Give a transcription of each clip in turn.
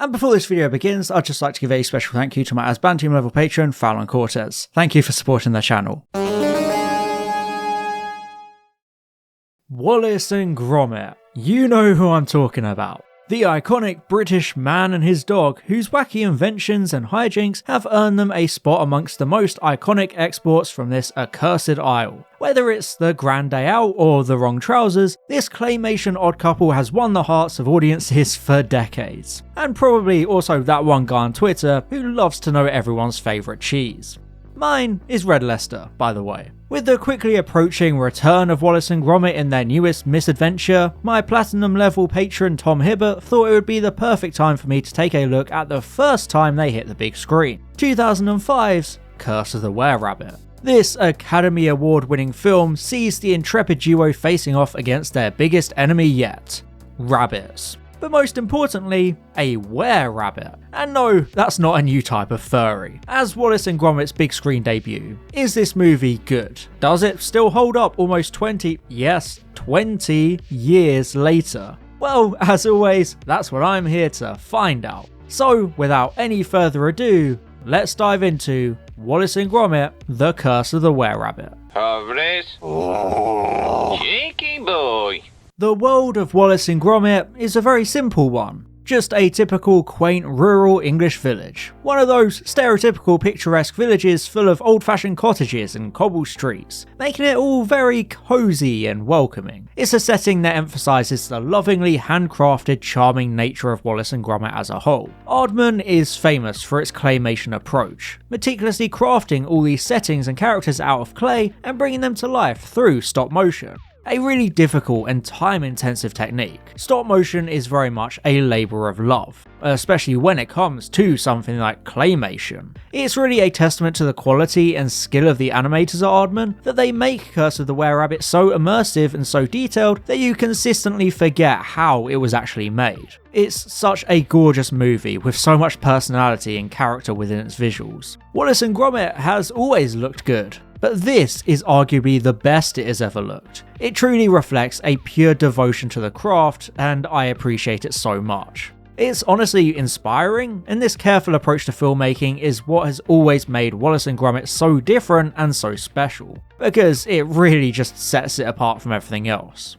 And before this video begins, I'd just like to give a special thank you to my Asban Team level patron, Fowl and Cortez. Thank you for supporting the channel. Wallace and Gromit. You know who I'm talking about. The iconic British man and his dog, whose wacky inventions and hijinks have earned them a spot amongst the most iconic exports from this accursed isle. Whether it's the Grand Day Out or the Wrong Trousers, this claymation odd couple has won the hearts of audiences for decades. And probably also that one guy on Twitter who loves to know everyone's favourite cheese. Mine is Red Leicester, by the way. With the quickly approaching return of Wallace and Gromit in their newest misadventure, my platinum level patron Tom Hibbert thought it would be the perfect time for me to take a look at the first time they hit the big screen, 2005's Curse of the Were-Rabbit. This Academy Award winning film sees the intrepid duo facing off against their biggest enemy yet, rabbits. But most importantly, a were-rabbit. And no, that's not a new type of furry. As Wallace and Gromit's big screen debut, is this movie good? Does it still hold up almost 20 years later? Well, as always, that's what I'm here to find out. So, without any further ado, let's dive into Wallace and Gromit, The Curse of the Were-Rabbit. Cheeky boy. The world of Wallace and Gromit is a very simple one. Just a typical quaint rural English village. One of those stereotypical picturesque villages full of old-fashioned cottages and cobble streets, making it all very cozy and welcoming. It's a setting that emphasises the lovingly handcrafted, charming nature of Wallace and Gromit as a whole. Aardman is famous for its claymation approach, meticulously crafting all these settings and characters out of clay and bringing them to life through stop motion. A really difficult and time-intensive technique. Stop motion is very much a labour of love, especially when it comes to something like claymation. It's really a testament to the quality and skill of the animators at Aardman that they make Curse of the Were-Rabbit so immersive and so detailed that you consistently forget how it was actually made. It's such a gorgeous movie with so much personality and character within its visuals. Wallace and Gromit has always looked good, but this is arguably the best it has ever looked. It truly reflects a pure devotion to the craft, and I appreciate it so much. It's honestly inspiring, and this careful approach to filmmaking is what has always made Wallace and Gromit so different and so special, because it really just sets it apart from everything else.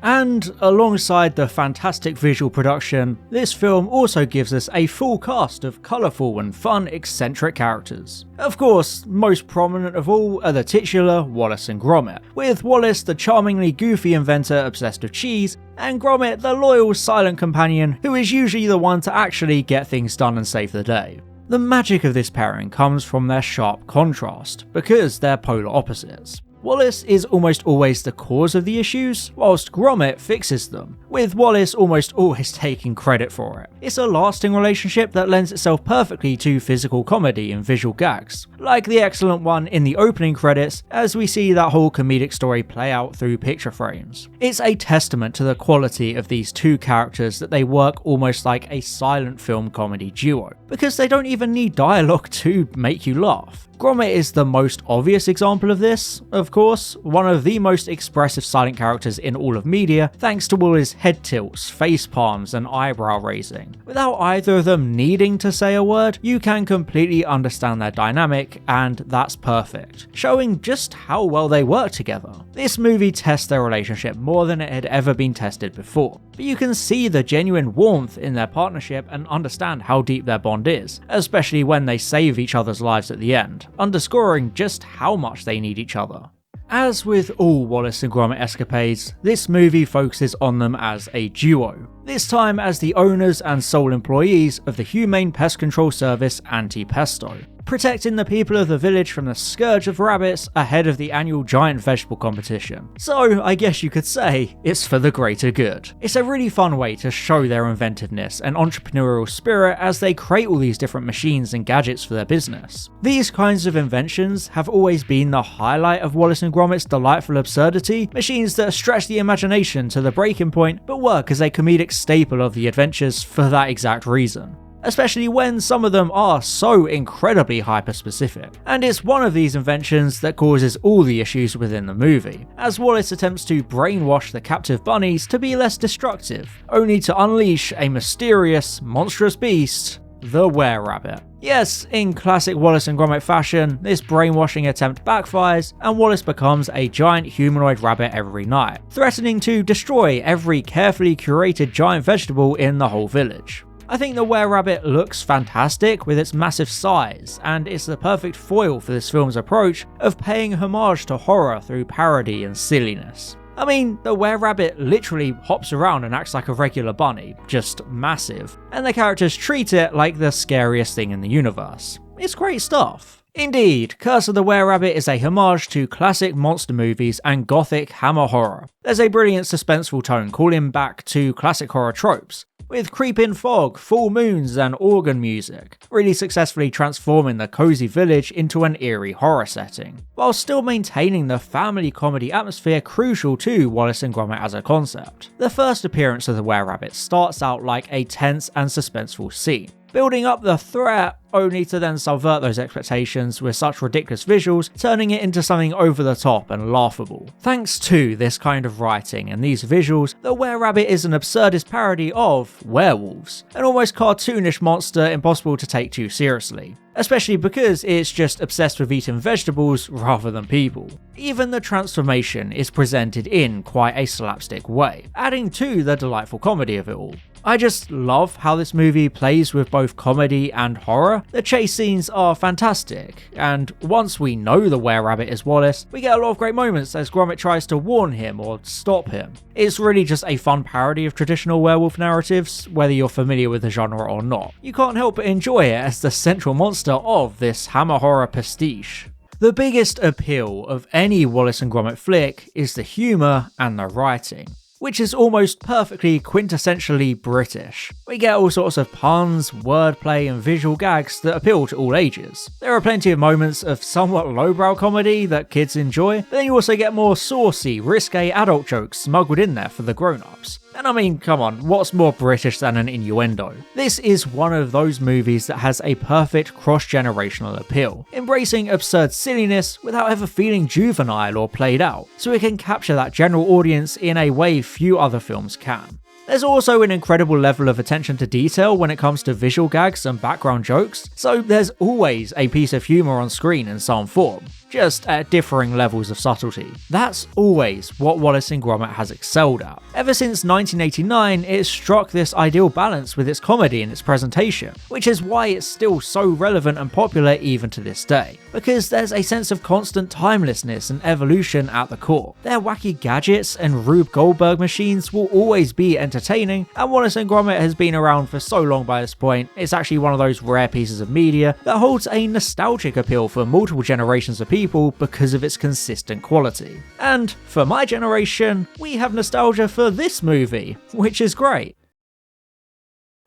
And alongside the fantastic visual production, this film also gives us a full cast of colourful and fun eccentric characters. Of course, most prominent of all are the titular Wallace and Gromit, with Wallace the charmingly goofy inventor obsessed with cheese, and Gromit the loyal silent companion who is usually the one to actually get things done and save the day. The magic of this pairing comes from their sharp contrast, because they're polar opposites. Wallace is almost always the cause of the issues, whilst Gromit fixes them, with Wallace almost always taking credit for it. It's a lasting relationship that lends itself perfectly to physical comedy and visual gags, like the excellent one in the opening credits as we see that whole comedic story play out through picture frames. It's a testament to the quality of these two characters that they work almost like a silent film comedy duo, because they don't even need dialogue to make you laugh. Gromit is the most obvious example of this, of course, one of the most expressive silent characters in all of media, thanks to all his head tilts, face palms, and eyebrow raising. Without either of them needing to say a word, you can completely understand their dynamic, and that's perfect, showing just how well they work together. This movie tests their relationship more than it had ever been tested before, but you can see the genuine warmth in their partnership and understand how deep their bond is, especially when they save each other's lives at the end, underscoring just how much they need each other. As with all Wallace and Gromit escapades, this movie focuses on them as a duo, this time as the owners and sole employees of the Humane Pest Control Service Anti-Pesto, protecting the people of the village from the scourge of rabbits ahead of the annual giant vegetable competition. So I guess you could say it's for the greater good. It's a really fun way to show their inventiveness and entrepreneurial spirit as they create all these different machines and gadgets for their business. These kinds of inventions have always been the highlight of Wallace and Gromit's delightful absurdity, machines that stretch the imagination to the breaking point but work as a comedic staple of the adventures for that exact reason. especially when some of them are so incredibly hyper-specific. And it's one of these inventions that causes all the issues within the movie, as Wallace attempts to brainwash the captive bunnies to be less destructive, only to unleash a mysterious, monstrous beast, the were-rabbit. Yes, in classic Wallace and Gromit fashion, this brainwashing attempt backfires and Wallace becomes a giant humanoid rabbit every night, threatening to destroy every carefully curated giant vegetable in the whole village. I think the were-rabbit looks fantastic with its massive size, and it's the perfect foil for this film's approach of paying homage to horror through parody and silliness. I mean, the were-rabbit literally hops around and acts like a regular bunny, just massive, and the characters treat it like the scariest thing in the universe. It's great stuff. Indeed, Curse of the Were-Rabbit is a homage to classic monster movies and gothic hammer horror. There's a brilliant suspenseful tone calling back to classic horror tropes, with creeping fog, full moons and organ music, really successfully transforming the cozy village into an eerie horror setting, while still maintaining the family comedy atmosphere crucial to Wallace and Gromit as a concept. The first appearance of the were-rabbit starts out like a tense and suspenseful scene, building up the threat only to then subvert those expectations with such ridiculous visuals, turning it into something over the top and laughable. Thanks to this kind of writing and these visuals, the were-rabbit is an absurdist parody of werewolves, an almost cartoonish monster impossible to take too seriously, especially because it's just obsessed with eating vegetables rather than people. Even the transformation is presented in quite a slapstick way, adding to the delightful comedy of it all. I just love how this movie plays with both comedy and horror. The chase scenes are fantastic, and once we know the were-rabbit is Wallace, we get a lot of great moments as Gromit tries to warn him or stop him. It's really just a fun parody of traditional werewolf narratives, whether you're familiar with the genre or not. You can't help but enjoy it as the central monster of this hammer horror pastiche. The biggest appeal of any Wallace and Gromit flick is the humour and the writing, which is almost perfectly quintessentially British. We get all sorts of puns, wordplay and visual gags that appeal to all ages. There are plenty of moments of somewhat lowbrow comedy that kids enjoy, but then you also get more saucy, risque adult jokes smuggled in there for the grown-ups. And I mean, come on, what's more British than an innuendo? This is one of those movies that has a perfect cross-generational appeal, embracing absurd silliness without ever feeling juvenile or played out, so it can capture that general audience in a way few other films can. There's also an incredible level of attention to detail when it comes to visual gags and background jokes, so there's always a piece of humour on screen in some form, just at differing levels of subtlety. That's always what Wallace and Gromit has excelled at. Ever since 1989, it's struck this ideal balance with its comedy and its presentation, which is why it's still so relevant and popular even to this day, because there's a sense of constant timelessness and evolution at the core. Their wacky gadgets and Rube Goldberg machines will always be entertaining, and Wallace and Gromit has been around for so long by this point, it's actually one of those rare pieces of media that holds a nostalgic appeal for multiple generations of people because of its consistent quality. And for my generation, we have nostalgia for this movie, which is great.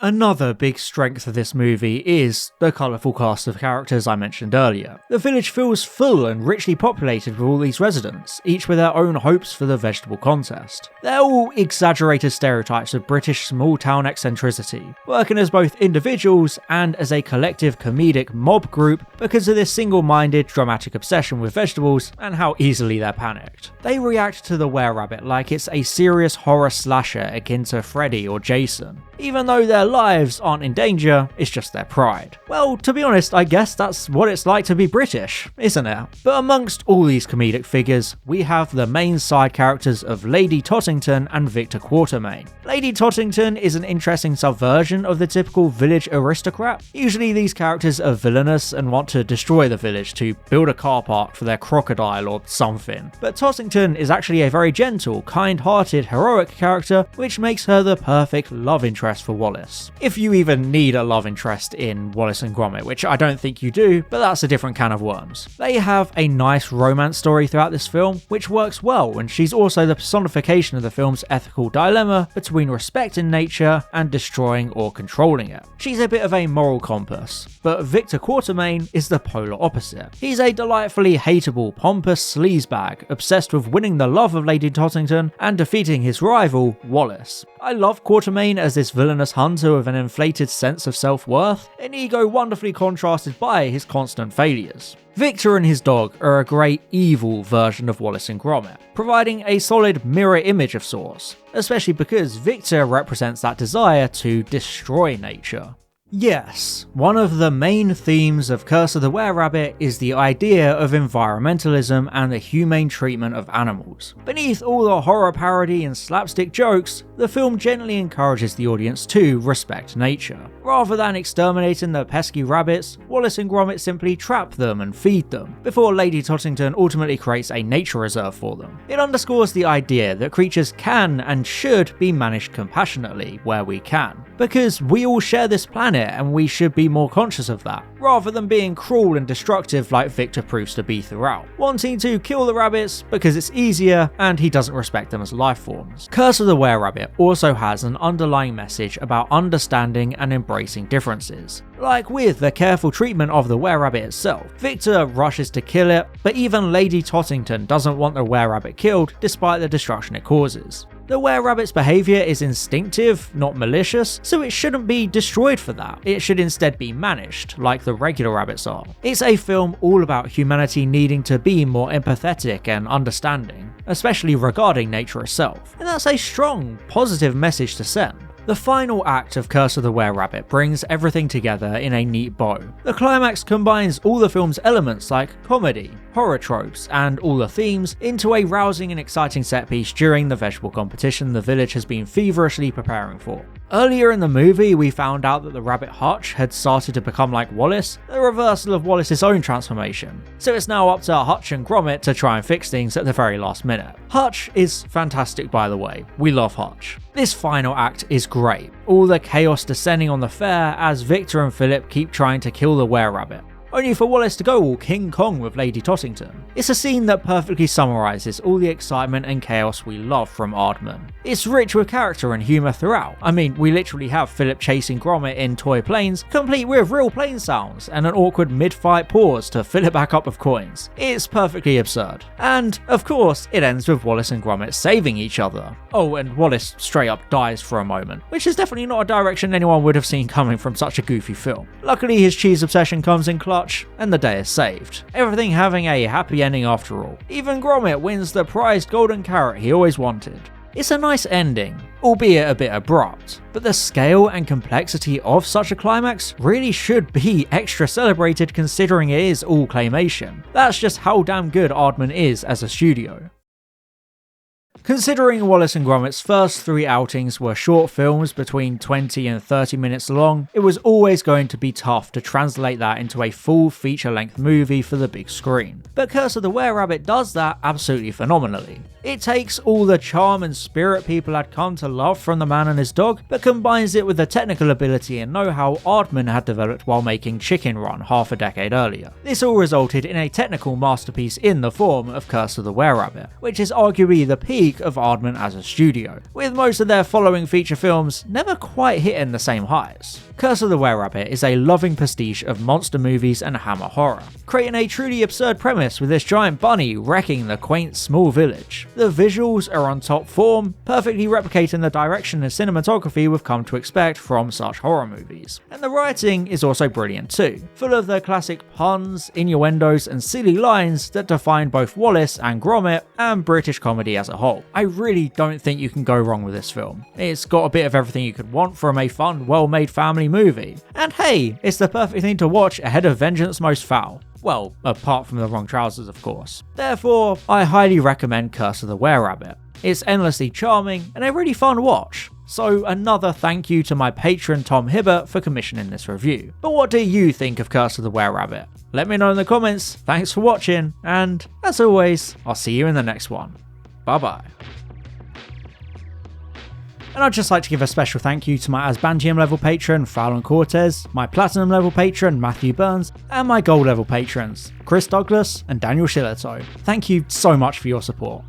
Another big strength of this movie is the colourful cast of characters I mentioned earlier. The village feels full and richly populated with all these residents, each with their own hopes for the vegetable contest. They're all exaggerated stereotypes of British small-town eccentricity, working as both individuals and as a collective comedic mob group because of this single-minded dramatic obsession with vegetables and how easily they're panicked. They react to the were-rabbit like it's a serious horror slasher akin to Freddy or Jason. Even though their lives aren't in danger, it's just their pride. Well, to be honest, I guess that's what it's like to be British, isn't it? But amongst all these comedic figures, we have the main side characters of Lady Tottington and Victor Quartermain. Lady Tottington is an interesting subversion of the typical village aristocrat. Usually these characters are villainous and want to destroy the village to build a car park for their crocodile or something. But Tottington is actually a very gentle, kind-hearted, heroic character, which makes her the perfect love interest for Wallace. If you even need a love interest in Wallace and Gromit, which I don't think you do, but that's a different can of worms. They have a nice romance story throughout this film, which works well, and she's also the personification of the film's ethical dilemma between respecting nature and destroying or controlling it. She's a bit of a moral compass, but Victor Quartermain is the polar opposite. He's a delightfully hateable, pompous sleazebag, obsessed with winning the love of Lady Tottington and defeating his rival, Wallace. I love Quatermain as this villainous hunter with an inflated sense of self-worth, an ego wonderfully contrasted by his constant failures. Victor and his dog are a great evil version of Wallace and Gromit, providing a solid mirror image of sorts, especially because Victor represents that desire to destroy nature. Yes, one of the main themes of Curse of the Were-Rabbit is the idea of environmentalism and the humane treatment of animals. Beneath all the horror parody and slapstick jokes, the film gently encourages the audience to respect nature. Rather than exterminating the pesky rabbits, Wallace and Gromit simply trap them and feed them, before Lady Tottington ultimately creates a nature reserve for them. It underscores the idea that creatures can and should be managed compassionately where we can, because we all share this planet and we should be more conscious of that, rather than being cruel and destructive like Victor proves to be throughout, wanting to kill the rabbits because it's easier and he doesn't respect them as life forms. Curse of the Were-Rabbit also has an underlying message about understanding and embracing differences. Like with the careful treatment of the were-rabbit itself, Victor rushes to kill it, but even Lady Tottington doesn't want the were-rabbit killed despite the destruction it causes. The were-rabbit's behaviour is instinctive, not malicious, so it shouldn't be destroyed for that. It should instead be managed, like the regular rabbits are. It's a film all about humanity needing to be more empathetic and understanding, especially regarding nature itself. And that's a strong, positive message to send. The final act of Curse of the Were-Rabbit brings everything together in a neat bow. The climax combines all the film's elements like comedy, horror tropes, and all the themes into a rousing and exciting set piece during the vegetable competition the village has been feverishly preparing for. Earlier in the movie, we found out that the rabbit Hutch had started to become like Wallace, the reversal of Wallace's own transformation. So it's now up to Hutch and Gromit to try and fix things at the very last minute. Hutch is fantastic, by the way. We love Hutch. This final act is great. All the chaos descending on the fair as Victor and Philip keep trying to kill the were-rabbit, only for Wallace to go all King Kong with Lady Tottington. It's a scene that perfectly summarises all the excitement and chaos we love from Aardman. It's rich with character and humour throughout. I mean, we literally have Philip chasing Gromit in toy planes, complete with real plane sounds, and an awkward mid-fight pause to fill it back up with coins. It's perfectly absurd. And, of course, it ends with Wallace and Gromit saving each other. Oh, and Wallace straight up dies for a moment, which is definitely not a direction anyone would have seen coming from such a goofy film. Luckily, his cheese obsession comes in clutch, and the day is saved. Everything having a happy ending after all. Even Gromit wins the prized golden carrot he always wanted. It's a nice ending, albeit a bit abrupt, but the scale and complexity of such a climax really should be extra celebrated considering it is all claymation. That's just how damn good Aardman is as a studio. Considering Wallace and Gromit's first 3 outings were short films between 20 and 30 minutes long, it was always going to be tough to translate that into a full feature-length movie for the big screen. But Curse of the Were-Rabbit does that absolutely phenomenally. It takes all the charm and spirit people had come to love from the man and his dog, but combines it with the technical ability and know-how Aardman had developed while making Chicken Run half a decade earlier. This all resulted in a technical masterpiece in the form of Curse of the Were-Rabbit, which is arguably the peak of Aardman as a studio, with most of their following feature films never quite hitting the same highs. Curse of the Were-Rabbit is a loving pastiche of monster movies and hammer horror, creating a truly absurd premise with this giant bunny wrecking the quaint small village. The visuals are on top form, perfectly replicating the direction and cinematography we've come to expect from such horror movies. And the writing is also brilliant too, full of the classic puns, innuendos and silly lines that define both Wallace and Gromit and British comedy as a whole. I really don't think you can go wrong with this film. It's got a bit of everything you could want from a fun, well-made family movie. And hey, it's the perfect thing to watch ahead of Vengeance Most Fowl. Well, apart from the wrong trousers, of course. Therefore, I highly recommend Curse of the Were-Rabbit. It's endlessly charming and a really fun watch. So another thank you to my patron Tom Hibbert for commissioning this review. But what do you think of Curse of the Were-Rabbit? Let me know in the comments. Thanks for watching, and as always, I'll see you in the next one. Bye bye. And I'd just like to give a special thank you to my Asbantium level patron Fallon Cortez, my Platinum level patron Matthew Burns, and my Gold level patrons Chris Douglas and Daniel Shillito. Thank you so much for your support.